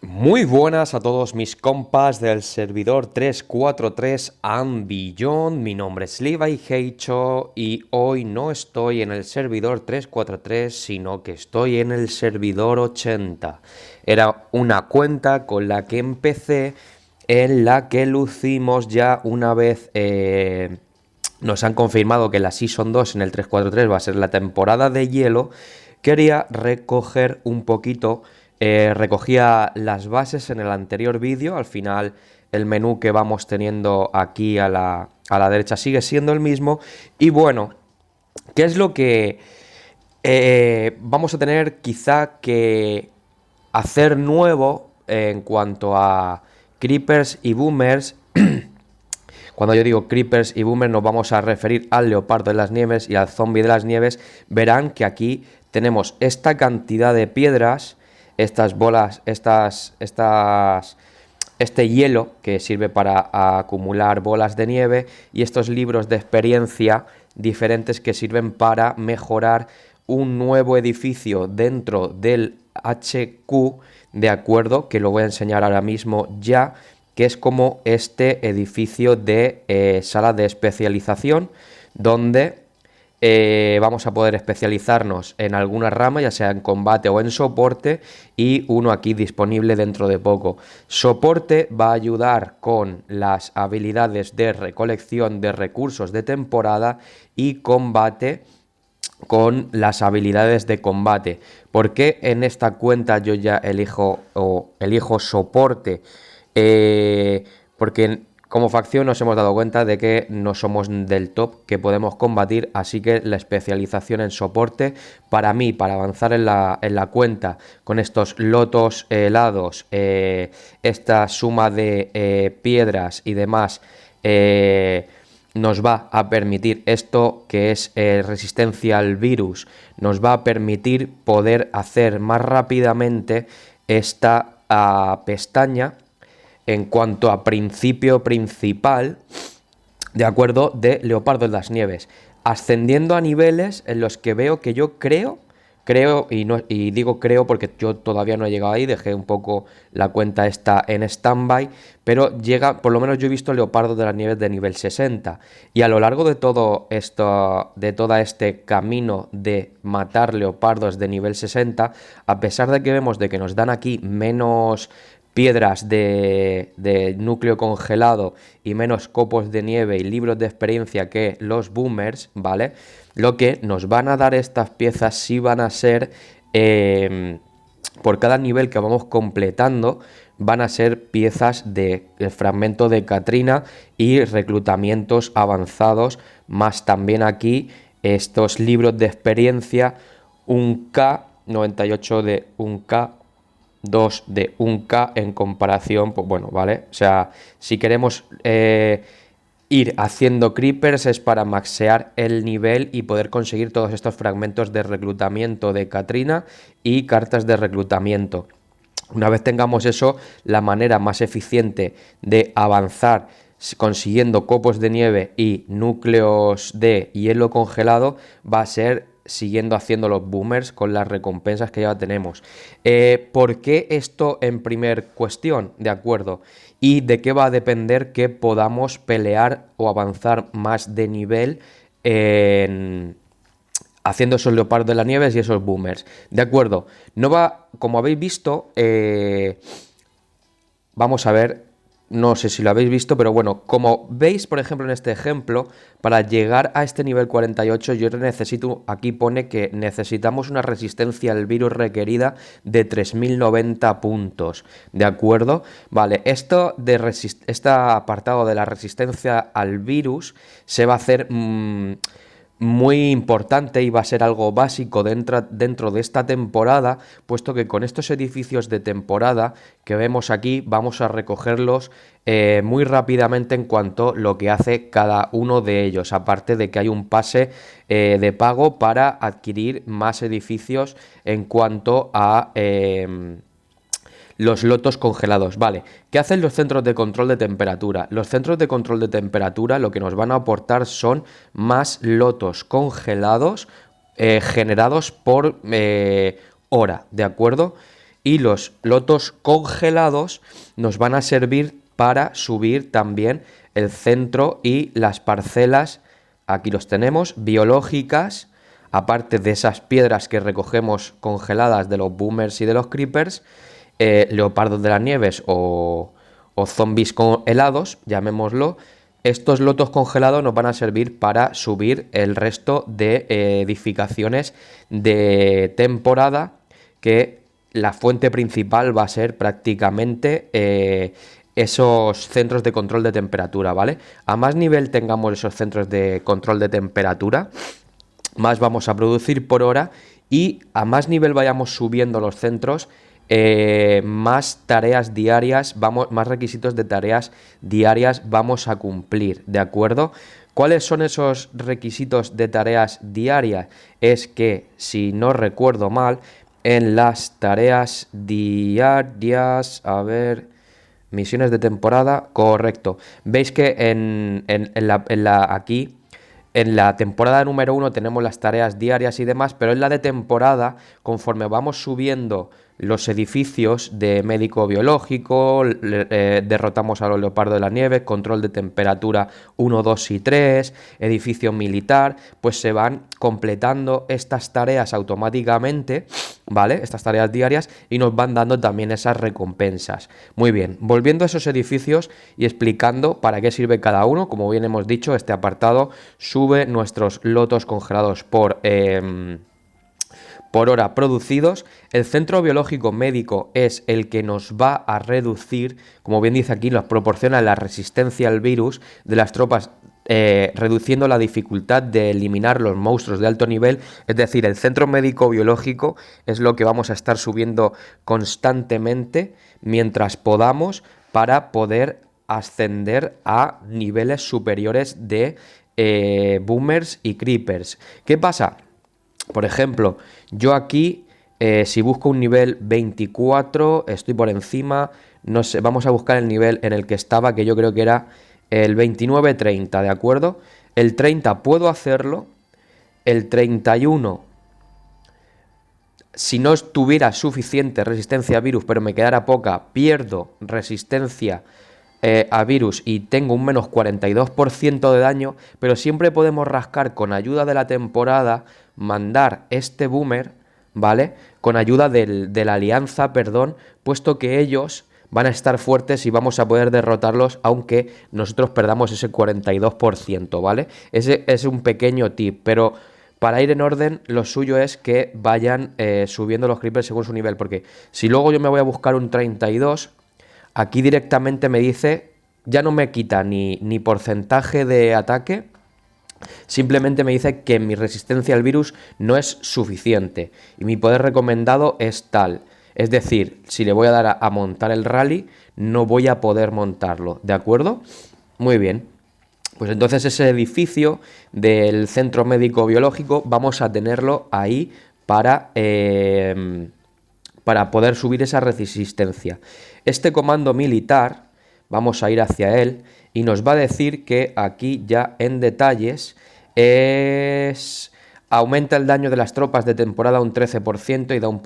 Muy buenas a todos mis compas del servidor 343 and Beyond. Mi nombre es Levi Heicho y hoy no estoy en el servidor 343, sino que estoy en el servidor 80. Era una cuenta con la que empecé, en la que lucimos ya una vez. Nos han confirmado que la Season 2 en el 343 va a ser la temporada de hielo. Quería recoger un poquito, recogía las bases en el anterior vídeo. Al final el menú que vamos teniendo aquí a la derecha sigue siendo el mismo. Y bueno, ¿qué es lo que vamos a tener quizá que hacer nuevo en cuanto a creepers y boomers? Cuando yo digo creepers y boomers nos vamos a referir al leopardo de las nieves y al zombie de las nieves. Verán que aquí tenemos esta cantidad de piedras, estas bolas, este hielo que sirve para acumular bolas de nieve y estos libros de experiencia diferentes que sirven para mejorar un nuevo edificio dentro del HQ, de acuerdo, que lo voy a enseñar ahora mismo ya, que es como este edificio de sala de especialización, donde vamos a poder especializarnos en alguna rama, ya sea en combate o en soporte, y uno aquí disponible dentro de poco. Soporte va a ayudar con las habilidades de recolección de recursos de temporada, y combate con las habilidades de combate. ¿Por qué en esta cuenta yo ya elijo soporte? Porque como facción nos hemos dado cuenta de que no somos del top que podemos combatir, así que la especialización en soporte para mí, para avanzar en la cuenta con estos lotos helados, esta suma de piedras y demás, nos va a permitir esto, que es resistencia al virus, nos va a permitir poder hacer más rápidamente esta pestaña en cuanto a principio principal, de acuerdo, de Leopardo en las Nieves, ascendiendo a niveles en los que veo que yo creo, y digo creo porque yo todavía no he llegado ahí, dejé un poco la cuenta esta en stand-by, pero llega, por lo menos yo he visto Leopardo de las Nieves de nivel 60, y a lo largo de todo esto, de todo este camino de matar leopardos de nivel 60, a pesar de que vemos de que nos dan aquí menos piedras de núcleo congelado y menos copos de nieve y libros de experiencia que los boomers, ¿vale? Lo que nos van a dar estas piezas sí van a ser, por cada nivel que vamos completando, van a ser piezas del fragmento de Katrina y reclutamientos avanzados, más también aquí estos libros de experiencia, un K, 98 de un K, 2 de 1K en comparación, pues bueno, ¿vale? O sea, si queremos ir haciendo creepers es para maxear el nivel y poder conseguir todos estos fragmentos de reclutamiento de Katrina y cartas de reclutamiento. Una vez tengamos eso, la manera más eficiente de avanzar consiguiendo copos de nieve y núcleos de hielo congelado va a ser siguiendo haciendo los boomers con las recompensas que ya tenemos. ¿Por qué esto en primer cuestión? De acuerdo. ¿Y de qué va a depender que podamos pelear o avanzar más de nivel en haciendo esos leopardos de las nieves y esos boomers? De acuerdo. No va, como habéis visto, vamos a ver, no sé si lo habéis visto, pero bueno, como veis, por ejemplo, en este ejemplo, para llegar a este nivel 48, yo necesito, aquí pone que necesitamos una resistencia al virus requerida de 3090 puntos, ¿de acuerdo? Vale, esto de este apartado de la resistencia al virus se va a hacer muy importante y va a ser algo básico dentro de esta temporada, puesto que con estos edificios de temporada que vemos aquí vamos a recogerlos muy rápidamente en cuanto a lo que hace cada uno de ellos, aparte de que hay un pase de pago para adquirir más edificios en cuanto a los lotos congelados. Vale, ¿qué hacen los centros de control de temperatura? Los centros de control de temperatura lo que nos van a aportar son más lotos congelados generados por hora, ¿de acuerdo? y los lotos congelados nos van a servir para subir también el centro y las parcelas, aquí los tenemos, biológicas, aparte de esas piedras que recogemos congeladas de los boomers y de los creepers, leopardos de las nieves o zombies helados, llamémoslo. Estos lotos congelados nos van a servir para subir el resto de edificaciones de temporada, que la fuente principal va a ser prácticamente esos centros de control de temperatura, ¿vale? A más nivel tengamos esos centros de control de temperatura, más vamos a producir por hora, y a más nivel vayamos subiendo los centros, más tareas diarias, más requisitos de tareas diarias vamos a cumplir, ¿de acuerdo? ¿Cuáles son esos requisitos de tareas diarias? Es que, si no recuerdo mal, en las tareas diarias, a ver, misiones de temporada, correcto. Veis que aquí en la temporada número 1 tenemos las tareas diarias y demás, pero en la de temporada, conforme vamos subiendo los edificios de médico biológico, derrotamos a los leopardos de la nieve, control de temperatura 1, 2 y 3, edificio militar, pues se van completando estas tareas automáticamente, ¿vale? Estas tareas diarias, y nos van dando también esas recompensas. Muy bien, volviendo a esos edificios y explicando para qué sirve cada uno. Como bien hemos dicho, este apartado sube nuestros lotos congelados por hora producidos. El centro biológico médico es el que nos va a reducir, como bien dice aquí, nos proporciona la resistencia al virus de las tropas, reduciendo la dificultad de eliminar los monstruos de alto nivel. Es decir, el centro médico biológico es lo que vamos a estar subiendo constantemente mientras podamos, para poder ascender a niveles superiores de boomers y creepers. ¿Qué pasa? Por ejemplo, yo aquí, si busco un nivel 24, estoy por encima, no sé, vamos a buscar el nivel en el que estaba, que yo creo que era el 29-30, ¿de acuerdo? El 30 puedo hacerlo, el 31, si no tuviera suficiente resistencia a virus, pero me quedara poca, pierdo resistencia a virus y tengo un menos 42% de daño, pero siempre podemos rascar con ayuda de la temporada, mandar este boomer, ¿vale? Con ayuda de la alianza, perdón, puesto que ellos van a estar fuertes y vamos a poder derrotarlos, aunque nosotros perdamos ese 42%, ¿vale? Ese es un pequeño tip, pero para ir en orden, lo suyo es que vayan subiendo los creepers según su nivel, porque si luego yo me voy a buscar un 32, aquí directamente me dice, ya no me quita ni porcentaje de ataque, simplemente me dice que mi resistencia al virus no es suficiente y mi poder recomendado es tal. Es decir, si le voy a dar a montar el rally, no voy a poder montarlo, ¿de acuerdo? Muy bien. Pues entonces ese edificio del centro médico biológico vamos a tenerlo ahí para poder subir esa resistencia. Este comando militar, vamos a ir hacia él y nos va a decir que aquí ya en detalles aumenta el daño de las tropas de temporada un 13% y da un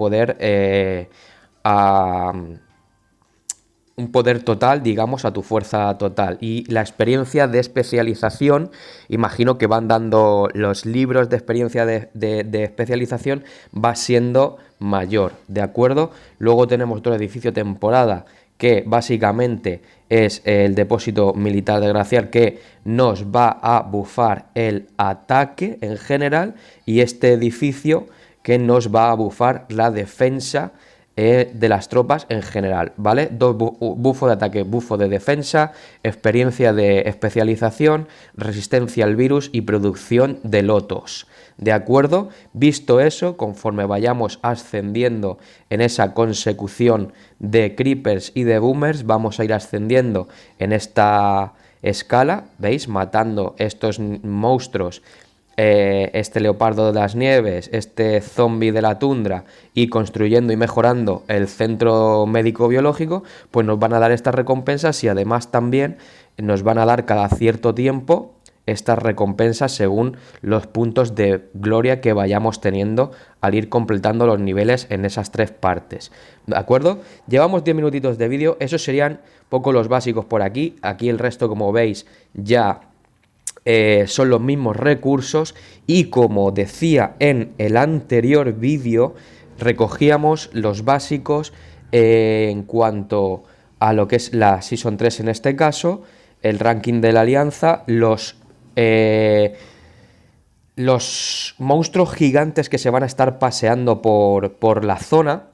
poder total, digamos, a tu fuerza total. Y la experiencia de especialización, imagino que van dando los libros de experiencia de especialización, va siendo mayor, ¿de acuerdo? Luego tenemos otro edificio temporada, que básicamente es el depósito militar de glaciar, que nos va a bufar el ataque en general, y este edificio que nos va a bufar la defensa de las tropas en general, ¿vale? Bufo de ataque, bufo de defensa, experiencia de especialización, resistencia al virus y producción de lotos. ¿De acuerdo? Visto eso, conforme vayamos ascendiendo en esa consecución de creepers y de boomers, vamos a ir ascendiendo en esta escala, ¿veis? Matando estos monstruos, este leopardo de las nieves, este zombie de la tundra, y construyendo y mejorando el centro médico biológico, pues nos van a dar estas recompensas, y además también nos van a dar cada cierto tiempo estas recompensas según los puntos de gloria que vayamos teniendo al ir completando los niveles en esas 3 partes. ¿De acuerdo? Llevamos 10 minutitos de vídeo, esos serían poco los básicos por aquí. Aquí el resto, como veis, ya son los mismos recursos, y como decía en el anterior vídeo, recogíamos los básicos en cuanto a lo que es la Season 3 en este caso, el ranking de la alianza, los monstruos gigantes que se van a estar paseando por la zona,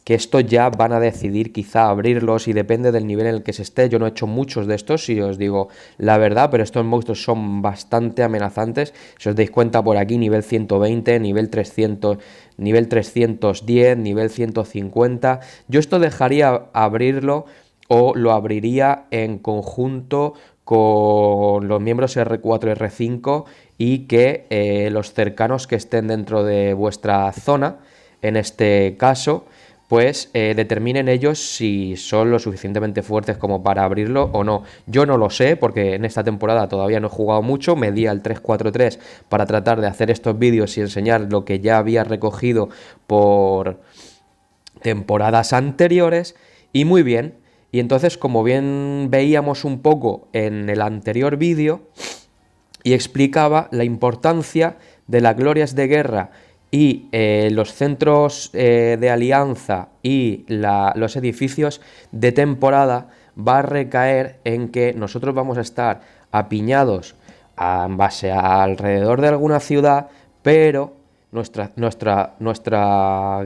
que esto ya van a decidir quizá abrirlos y depende del nivel en el que se esté. Yo no he hecho muchos de estos, si os digo la verdad, pero estos monstruos son bastante amenazantes. Si os dais cuenta, por aquí nivel 120, nivel 300, nivel 310, nivel 150. Yo esto dejaría abrirlo, o lo abriría en conjunto con los miembros R4 y R5, y que los cercanos que estén dentro de vuestra zona, en este caso, pues determinen ellos si son lo suficientemente fuertes como para abrirlo o no. Yo no lo sé, porque en esta temporada todavía no he jugado mucho, me di al 343 para tratar de hacer estos vídeos y enseñar lo que ya había recogido por temporadas anteriores, y muy bien. Y entonces, como bien veíamos un poco en el anterior vídeo, y explicaba la importancia de las glorias de guerra y los centros de alianza y los edificios de temporada, va a recaer en que nosotros vamos a estar apiñados en base a alrededor de alguna ciudad, pero nuestra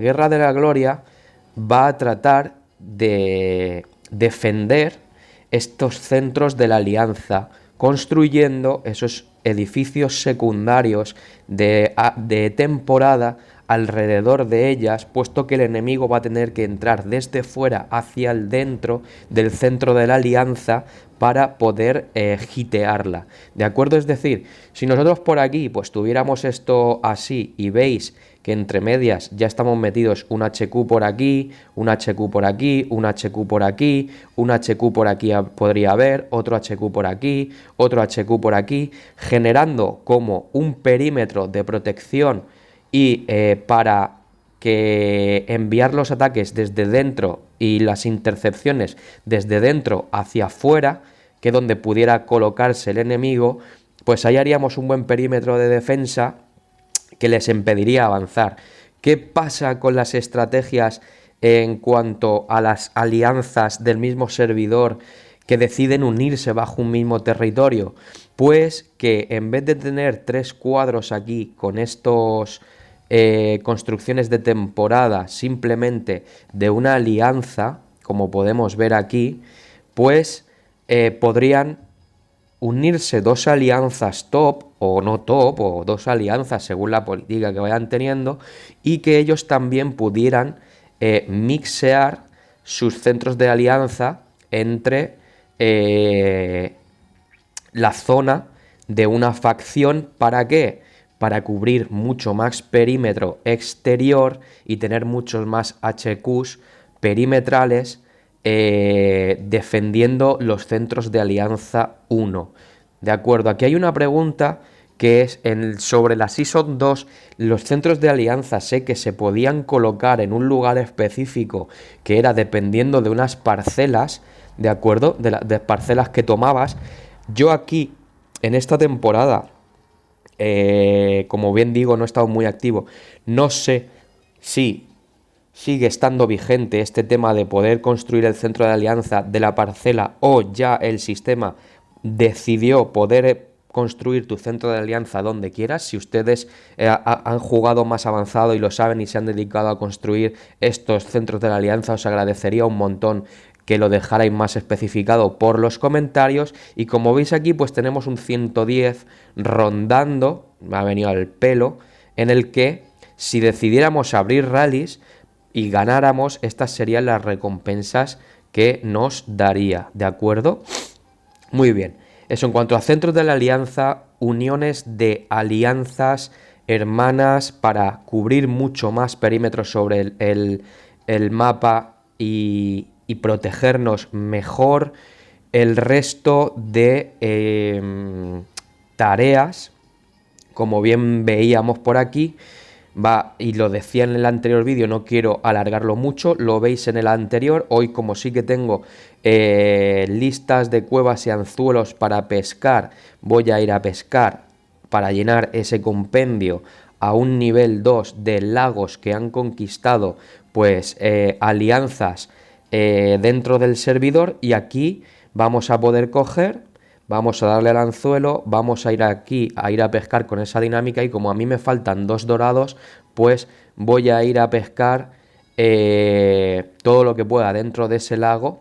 guerra de la gloria va a tratar de defender estos centros de la alianza, construyendo esos edificios secundarios de temporada alrededor de ellas, puesto que el enemigo va a tener que entrar desde fuera hacia el dentro del centro de la alianza para poder hitearla, ¿de acuerdo? Es decir, si nosotros por aquí pues tuviéramos esto así, y veis que entre medias ya estamos metidos un HQ por aquí, un HQ por aquí, un HQ por aquí, un HQ por aquí podría haber, otro HQ por aquí, otro HQ por aquí, generando como un perímetro de protección, y para que enviar los ataques desde dentro y las intercepciones desde dentro hacia afuera, que donde pudiera colocarse el enemigo, pues ahí haríamos un buen perímetro de defensa que les impediría avanzar. ¿Qué pasa con las estrategias en cuanto a las alianzas del mismo servidor que deciden unirse bajo un mismo territorio? Pues que en vez de tener 3 cuadros aquí con estos construcciones de temporada simplemente de una alianza, como podemos ver aquí, pues podrían unirse 2 alianzas top o no top, o 2 alianzas según la política que vayan teniendo, y que ellos también pudieran mixear sus centros de alianza entre la zona de una facción. ¿Para qué? Para cubrir mucho más perímetro exterior y tener muchos más HQs perimetrales defendiendo los centros de alianza 1. De acuerdo, aquí hay una pregunta que es sobre la Season 2, los centros de alianza sé que se podían colocar en un lugar específico, que era dependiendo de unas parcelas, ¿de acuerdo? De parcelas que tomabas. Yo aquí, en esta temporada, como bien digo, no he estado muy activo, no sé si sigue estando vigente este tema de poder construir el centro de alianza de la parcela, o ya el sistema decidió poder construir tu centro de alianza donde quieras. Si ustedes han jugado más avanzado y lo saben y se han dedicado a construir estos centros de la alianza, os agradecería un montón que lo dejarais más especificado por los comentarios. Y como veis aquí, pues tenemos un 110 rondando, me ha venido al pelo, en el que si decidiéramos abrir rallies y ganáramos, estas serían las recompensas que nos daría, ¿de acuerdo? Muy bien, eso en cuanto a centros de la alianza, uniones de alianzas hermanas para cubrir mucho más perímetros sobre el mapa y protegernos mejor. El resto de tareas, como bien veíamos por aquí. Y lo decía en el anterior vídeo, no quiero alargarlo mucho, lo veis en el anterior. Hoy, como sí que tengo listas de cuevas y anzuelos para pescar, voy a ir a pescar para llenar ese compendio a un nivel 2 de lagos que han conquistado pues alianzas dentro del servidor, y aquí vamos a poder coger. Vamos a darle al anzuelo, vamos a ir aquí a ir a pescar con esa dinámica, y como a mí me faltan 2 dorados, pues voy a ir a pescar todo lo que pueda dentro de ese lago,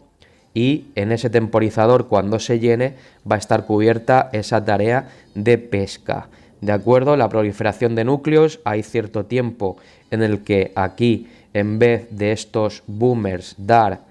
y en ese temporizador, cuando se llene, va a estar cubierta esa tarea de pesca. ¿De acuerdo? La proliferación de núcleos, hay cierto tiempo en el que aquí, en vez de estos boomers dar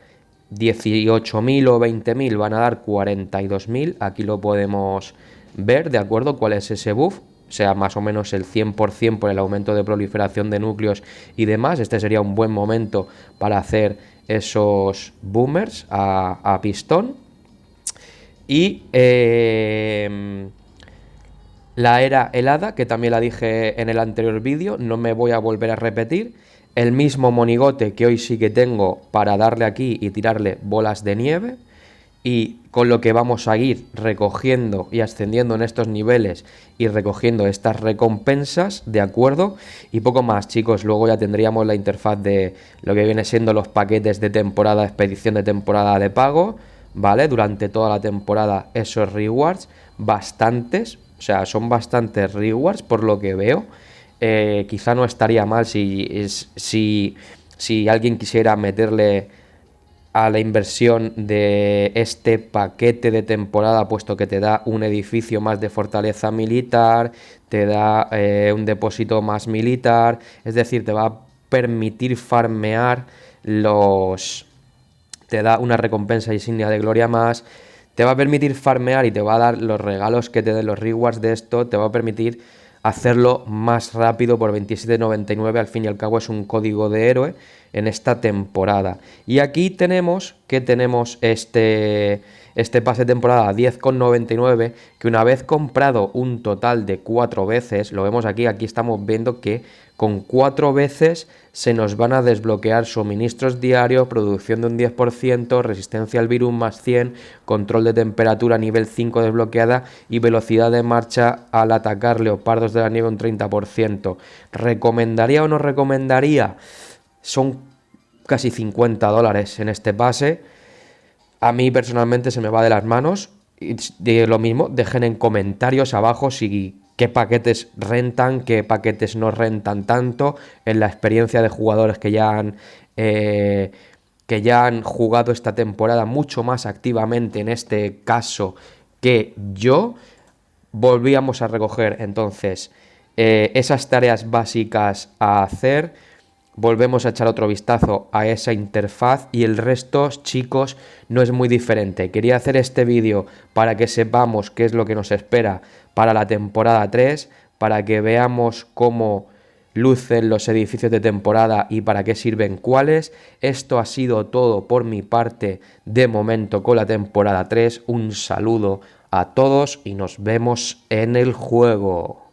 18.000 o 20.000, van a dar 42.000. Aquí lo podemos ver, ¿de acuerdo? ¿Cuál es ese buff? O sea, más o menos el 100% por el aumento de proliferación de núcleos y demás. Este sería un buen momento para hacer esos boomers a pistón. Y la era helada, que también la dije en el anterior vídeo, no me voy a volver a repetir. El mismo monigote que hoy sí que tengo para darle aquí y tirarle bolas de nieve, y con lo que vamos a ir recogiendo y ascendiendo en estos niveles y recogiendo estas recompensas, ¿de acuerdo? Y poco más, chicos. Luego ya tendríamos la interfaz de lo que viene siendo los paquetes de temporada, expedición de temporada de pago, ¿vale? Durante toda la temporada esos rewards, bastantes, o sea, son bastantes rewards por lo que veo. Quizá no estaría mal si alguien quisiera meterle a la inversión de este paquete de temporada, puesto que te da un edificio más de fortaleza militar, te da un depósito más militar, es decir, te va a permitir farmear te da una recompensa insignia de gloria más, te va a permitir farmear y te va a dar los regalos que te den los rewards de esto, te va a permitir hacerlo más rápido por 27,99. Al fin y al cabo es un código de héroe en esta temporada. Y aquí tenemos este pase de temporada a 10,99, que una vez comprado un total de 4 veces, lo vemos aquí estamos viendo que con 4 veces se nos van a desbloquear suministros diarios, producción de un 10%, resistencia al virus más 100, control de temperatura nivel 5 desbloqueada y velocidad de marcha al atacar leopardos de la nieve un 30%. ¿Recomendaría o no recomendaría? Son casi 50 dólares en este pase. A mí personalmente se me va de las manos. Y de lo mismo, dejen en comentarios abajo qué paquetes rentan, qué paquetes no rentan tanto, en la experiencia de jugadores que ya han jugado esta temporada mucho más activamente, en este caso, que yo. Volvíamos a recoger entonces esas tareas básicas a hacer. Volvemos a echar otro vistazo a esa interfaz, y el resto, chicos, no es muy diferente. Quería hacer este vídeo para que sepamos qué es lo que nos espera para la temporada 3, para que veamos cómo lucen los edificios de temporada y para qué sirven cuáles. Esto ha sido todo por mi parte de momento con la temporada 3. Un saludo a todos y nos vemos en el juego.